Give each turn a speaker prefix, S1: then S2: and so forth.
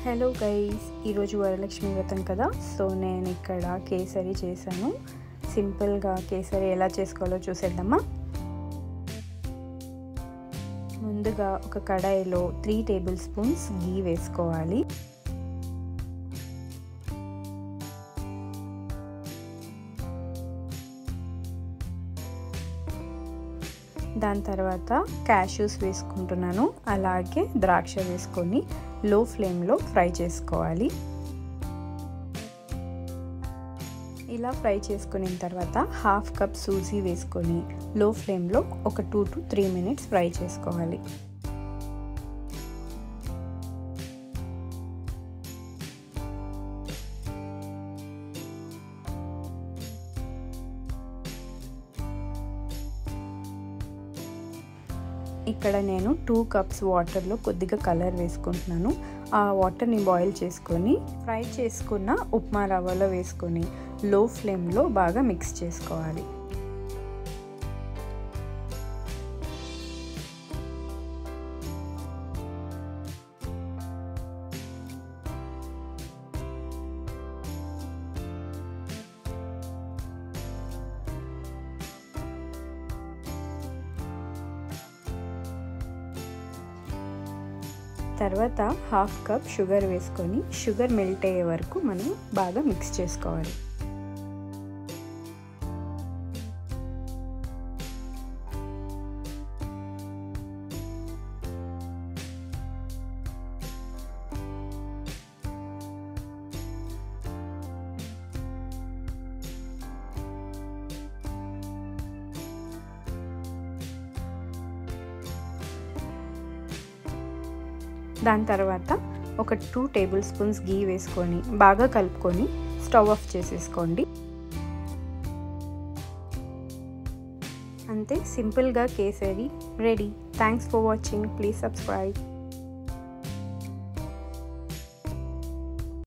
S1: Hello guys, ఈరోజు వరలక్ష్మి వ్రతం కదా. సో నేను ఇక్కడ కేసరి చేశాను. సింపుల్గా కేసరి ఎలా చేసుకోవాలో చూసేద్దామా. ముందుగా ఒక కడాయిలో 3 టేబుల్ స్పూన్స్ గీ వేసుకోవాలి. దాని తర్వాత క్యాష్యూస్ వేసుకుంటున్నాను, అలాగే ద్రాక్ష వేసుకొని లో ఫ్లేమ్లో ఫ్రై చేసుకోవాలి. ఇలా ఫ్రై చేసుకున్న తర్వాత హాఫ్ కప్ సూజీ వేసుకొని లో ఫ్లేమ్లో ఒక 2 to 3 మినిట్స్ ఫ్రై చేసుకోవాలి. ఇక్కడ నేను 2 కప్స్ వాటర్లో కొద్దిగా కలర్ వేసుకుంటున్నాను. ఆ వాటర్ని బాయిల్ చేసుకొని ఫ్రై చేసుకున్న ఉప్మా రవ్వలో వేసుకొని లో ఫ్లేమ్లో బాగా మిక్స్ చేసుకోవాలి. తర్వాత హాఫ్ కప్ షుగర్ వేసుకొని షుగర్ మెల్ట్ అయ్యే వరకు మనం బాగా మిక్స్ చేసుకోవాలి. దాని తర్వాత ఒక 2 టేబుల్ స్పూన్స్ గీ వేసుకొని బాగా కలుపుకొని స్టవ్ ఆఫ్ చేసేసుకోండి. అంతే, సింపుల్గా kesari ready. Thanks for watching. Please subscribe.